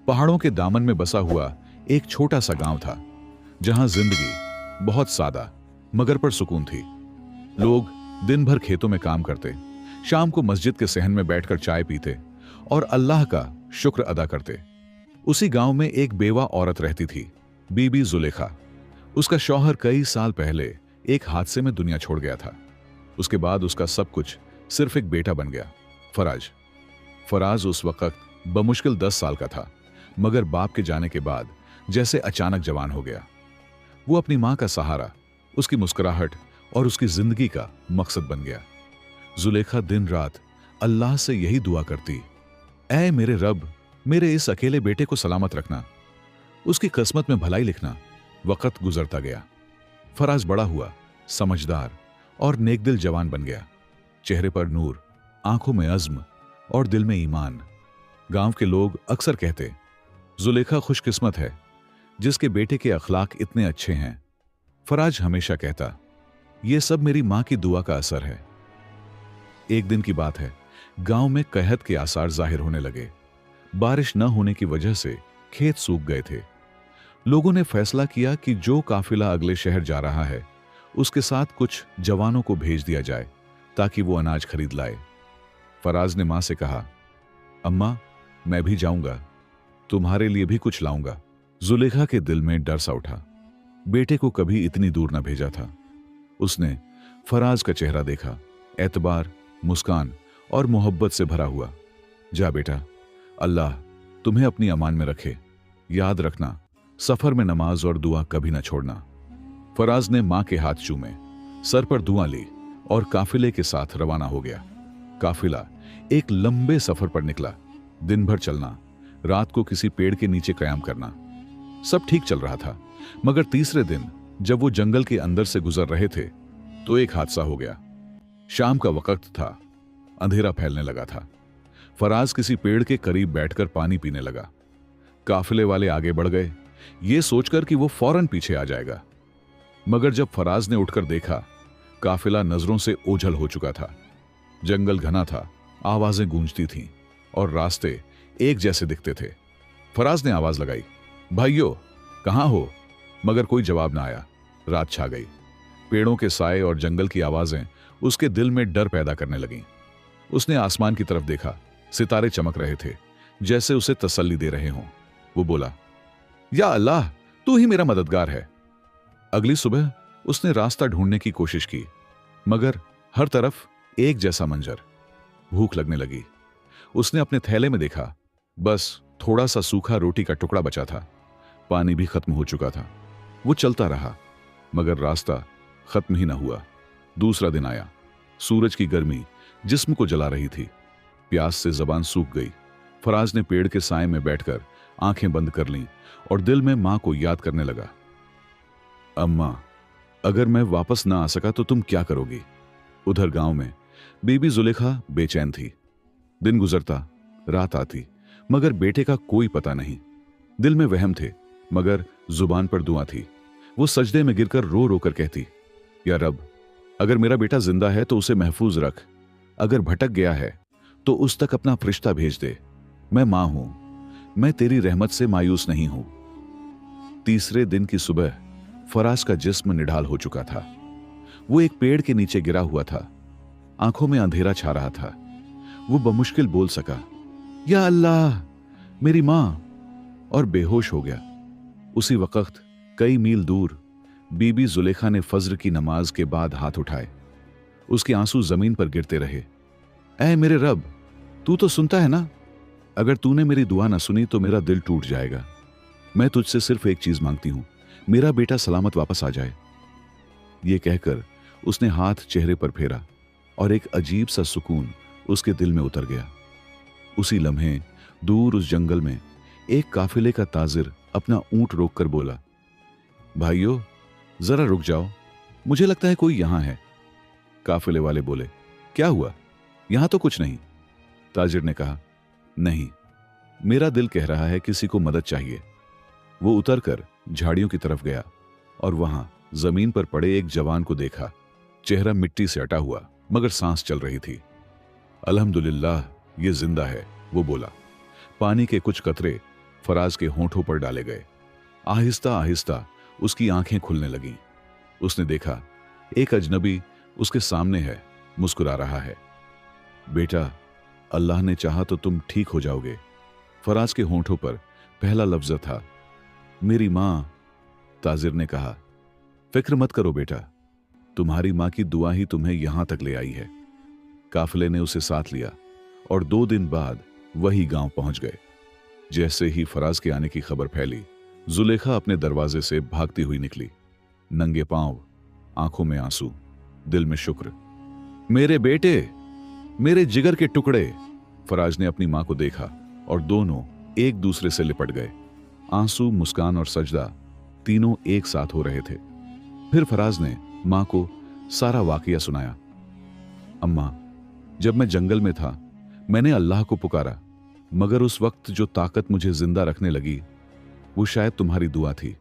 पहाड़ों के दामन में बसा हुआ एक छोटा सा गांव था, जहां जिंदगी बहुत सादा मगर पर सुकून थी। लोग दिन भर खेतों में काम करते, शाम को मस्जिद के सहन में बैठकर चाय पीते और अल्लाह का शुक्र अदा करते। उसी गांव में एक बेवा औरत रहती थी, बीबी जुलेखा। उसका शौहर कई साल पहले एक हादसे में दुनिया छोड़ गया था। उसके बाद उसका सब कुछ सिर्फ एक बेटा बन गया, फराज। फराज उस वक्त बमुश्किल 10 साल का था, मगर बाप के जाने के बाद जैसे अचानक जवान हो गया। वो अपनी मां का सहारा, उसकी मुस्कुराहट और उसकी जिंदगी का मकसद बन गया। जुलेखा दिन रात अल्लाह से यही दुआ करती, ऐ मेरे रब, मेरे इस अकेले बेटे को सलामत रखना, उसकी किस्मत में भलाई लिखना। वक्त गुजरता गया। फराज बड़ा हुआ, समझदार और नेकदिल जवान बन गया। चेहरे पर नूर, आंखों में अज़्म और दिल में ईमान। गांव के लोग अक्सर कहते, जुलेखा खुशकिस्मत है जिसके बेटे के अखलाक इतने अच्छे हैं। फराज हमेशा कहता, यह सब मेरी मां की दुआ का असर है। एक दिन की बात है, गांव में कहत के आसार जाहिर होने लगे। बारिश न होने की वजह से खेत सूख गए थे। लोगों ने फैसला किया कि जो काफिला अगले शहर जा रहा है, उसके साथ कुछ जवानों को भेज दिया जाए ताकि वो अनाज खरीद लाए। फराज ने मां से कहा, अम्मा, मैं भी जाऊंगा, तुम्हारे लिए भी कुछ लाऊंगा। जुलेखा के दिल में डर सा उठा। बेटे को कभी इतनी दूर न भेजा था। उसने फराज का चेहरा देखा, एतबार, मुस्कान और मोहब्बत से भरा हुआ। जा बेटा, अल्लाह तुम्हें अपनी अमान में रखे। याद रखना, सफर में नमाज और दुआ कभी ना छोड़ना। फराज ने मां के हाथ चूमे, सर पर दुआ ली और काफिले के साथ रवाना हो गया। काफिला एक लंबे सफर पर निकला। दिन भर चलना, रात को किसी पेड़ के नीचे कयाम करना। सब ठीक चल रहा था, मगर तीसरे दिन जब वो जंगल के अंदर से गुजर रहे थे तो एक हादसा हो गया। शाम का वक्त था, अंधेरा फैलने लगा था। फराज किसी पेड़ के करीब बैठकर पानी पीने लगा। काफिले वाले आगे बढ़ गए, ये सोचकर कि वो फौरन पीछे आ जाएगा। मगर जब फराज ने उठकर देखा, काफिला नजरों से ओझल हो चुका था। जंगल घना था, आवाजें गूंजती थीं और रास्ते एक जैसे दिखते थे। फराज ने आवाज लगाई, भाइयों, कहां हो? मगर कोई जवाब ना आया। रात छा गई। पेड़ों के साए और जंगल की आवाजें उसके दिल में डर पैदा करने लगीं। उसने आसमान की तरफ देखा। सितारे चमक रहे थे, जैसे उसे तसल्ली दे रहे हों। वो बोला, या अल्लाह, तू ही मेरा मददगार है। अगली सुबह उसने रास्ता ढूंढने की कोशिश की, मगर हर तरफ एक जैसा मंजर। भूख लगने लगी। उसने अपने थैले में देखा, बस थोड़ा सा सूखा रोटी का टुकड़ा बचा था। पानी भी खत्म हो चुका था। वो चलता रहा, मगर रास्ता खत्म ही ना हुआ। दूसरा दिन आया। सूरज की गर्मी जिस्म को जला रही थी। प्यास से जबान सूख गई। फराज ने पेड़ के साए में बैठकर आंखें बंद कर लीं और दिल में मां को याद करने लगा। अम्मा, अगर मैं वापस ना आ सका तो तुम क्या करोगी? उधर गांव में बीबी जुलेखा बेचैन थी। दिन गुजरता, रात आती, मगर बेटे का कोई पता नहीं। दिल में वहम थे, मगर जुबान पर दुआ थी। वो सजदे में गिरकर रो रो कर कहती, या रब, अगर मेरा बेटा जिंदा है तो उसे महफूज रख। अगर भटक गया है तो उस तक अपना फरिश्ता भेज दे। मैं मां हूं, मैं तेरी रहमत से मायूस नहीं हूं। तीसरे दिन की सुबह फराज का जिस्म निढाल हो चुका था। वो एक पेड़ के नीचे गिरा हुआ था। आंखों में अंधेरा छा रहा था। वो बमुश्किल बोल सका, या अल्लाह, मेरी मां, और बेहोश हो गया। उसी वक्त कई मील दूर बीबी जुलेखा ने फज्र की नमाज के बाद हाथ उठाए। उसके आंसू जमीन पर गिरते रहे। ऐ मेरे रब, तू तो सुनता है ना? अगर तूने मेरी दुआ ना सुनी तो मेरा दिल टूट जाएगा। मैं तुझसे सिर्फ एक चीज मांगती हूं, मेरा बेटा सलामत वापस आ जाए। ये कहकर उसने हाथ चेहरे पर फेरा और एक अजीब सा सुकून उसके दिल में उतर गया। उसी लम्हे दूर उस जंगल में एक काफिले का ताजिर अपना ऊंट रोककर बोला, भाइयों, जरा रुक जाओ, मुझे लगता है कोई यहां है। काफिले वाले बोले, क्या हुआ? यहां तो कुछ नहीं। ताजिर ने कहा, नहीं, मेरा दिल कह रहा है किसी को मदद चाहिए। वो उतरकर झाड़ियों की तरफ गया और वहां जमीन पर पड़े एक जवान को देखा। चेहरा मिट्टी से अटा हुआ, मगर सांस चल रही थी। अल्हम्दुलिल्लाह, ये जिंदा है, वो बोला। पानी के कुछ कतरे फराज के होंठों पर डाले गए। आहिस्ता आहिस्ता उसकी आंखें खुलने लगीं। उसने देखा एक अजनबी उसके सामने है, मुस्कुरा रहा है। बेटा, अल्लाह ने चाहा तो तुम ठीक हो जाओगे। फराज के होंठों पर पहला लफ्ज था। मेरी मां, ताजिर ने कहा। फिक्र मत करो बेटा, तुम्हारी मां की दुआ ही तुम्हें यहां तक ले आई है। काफिले ने उसे साथ लिया और 2 दिन बाद वही गांव पहुंच गए। जैसे ही फराज के आने की खबर फैली, जुलेखा अपने दरवाजे से भागती हुई निकली, नंगे पांव, आंखों में आंसू, दिल में शुक्र। मेरे बेटे, मेरे जिगर के टुकड़े। फराज ने अपनी मां को देखा और दोनों एक दूसरे से लिपट गए। आंसू, मुस्कान और सजदा तीनों एक साथ हो रहे थे। फिर फराज ने मां को सारा वाकया सुनाया। अम्मा, जब मैं जंगल में था, मैंने अल्लाह को पुकारा, मगर उस वक्त जो ताकत मुझे जिंदा रखने लगी, वो शायद तुम्हारी दुआ थी।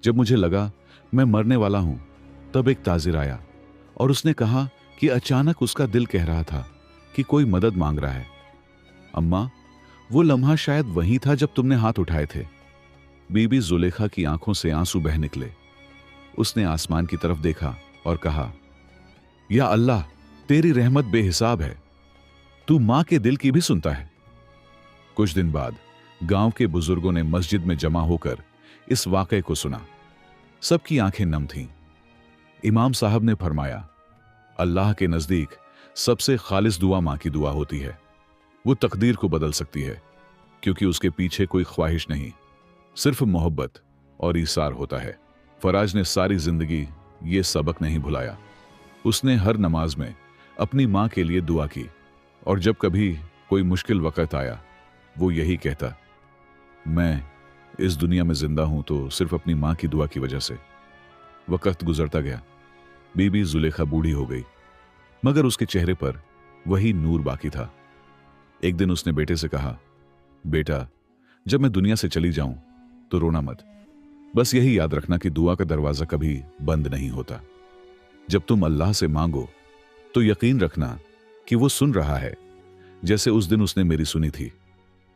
जब मुझे लगा मैं मरने वाला हूं, तब एक ताजिर आया और उसने कहा कि अचानक उसका दिल कह रहा था कि कोई मदद मांग रहा है। अम्मा, वो लम्हा शायद वही था जब तुमने हाथ उठाए थे। बीबी जुलेखा की आंखों से आंसू बह निकले। उसने आसमान की तरफ देखा और कहा, या अल्लाह, तेरी रहमत बेहिसाब है। तू मां के दिल की भी सुनता है। कुछ दिन बाद गांव के बुजुर्गों ने मस्जिद में जमा होकर इस वाकये को सुना। सबकी आंखें नम थीं। इमाम साहब ने फरमाया, अल्लाह के नजदीक सबसे खालिस दुआ मां की दुआ होती है। वो तकदीर को बदल सकती है, क्योंकि उसके पीछे कोई ख्वाहिश नहीं, सिर्फ मोहब्बत और ईसार होता है। फराज ने सारी जिंदगी ये सबक नहीं भुलाया। उसने हर नमाज में अपनी मां के लिए दुआ की और जब कभी कोई मुश्किल वक्त आया, वो यही कहता, मैं इस दुनिया में जिंदा हूं तो सिर्फ अपनी मां की दुआ की वजह से। वक्त गुजरता गया। बीबी जुलेखा बूढ़ी हो गई, मगर उसके चेहरे पर वही नूर बाकी था। एक दिन उसने बेटे से कहा, बेटा, जब मैं दुनिया से चली जाऊं तो रोना मत। बस यही याद रखना कि दुआ का दरवाजा कभी बंद नहीं होता। जब तुम अल्लाह से मांगो तो यकीन रखना कि वो सुन रहा है, जैसे उस दिन उसने मेरी सुनी थी।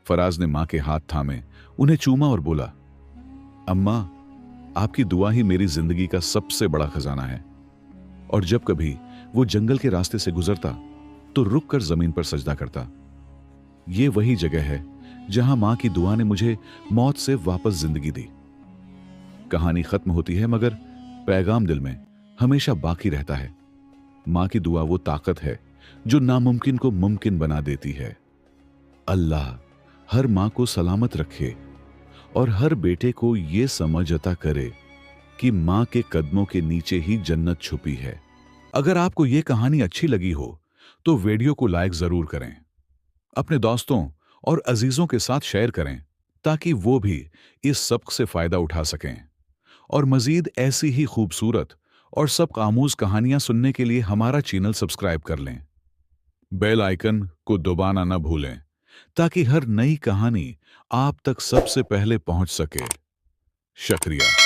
फराज ने मां के हाथ थामे उन्हें चूमा और बोला, अम्मा, आपकी दुआ ही मेरी जिंदगी का सबसे बड़ा खजाना है। और जब कभी वो जंगल के रास्ते से गुजरता तो रुक कर जमीन पर सजदा करता। ये वही जगह है जहां मां की दुआ ने मुझे मौत से वापस जिंदगी दी। कहानी खत्म होती है, मगर पैगाम दिल में हमेशा बाकी रहता है। मां की दुआ वो ताकत है जो नामुमकिन को मुमकिन बना देती है। अल्लाह हर मां को सलामत रखे और हर बेटे को यह समझ अता करे कि मां के कदमों के नीचे ही जन्नत छुपी है। अगर आपको यह कहानी अच्छी लगी हो तो वीडियो को लाइक जरूर करें, अपने दोस्तों और अजीजों के साथ शेयर करें ताकि वो भी इस सबक से फायदा उठा सकें। और मजीद ऐसी ही खूबसूरत और सबक आमूज कहानियां सुनने के लिए हमारा चैनल सब्सक्राइब कर लें। बेल आइकन को दबाना न भूलें ताकि हर नई कहानी आप तक सबसे पहले पहुंच सके। शुक्रिया।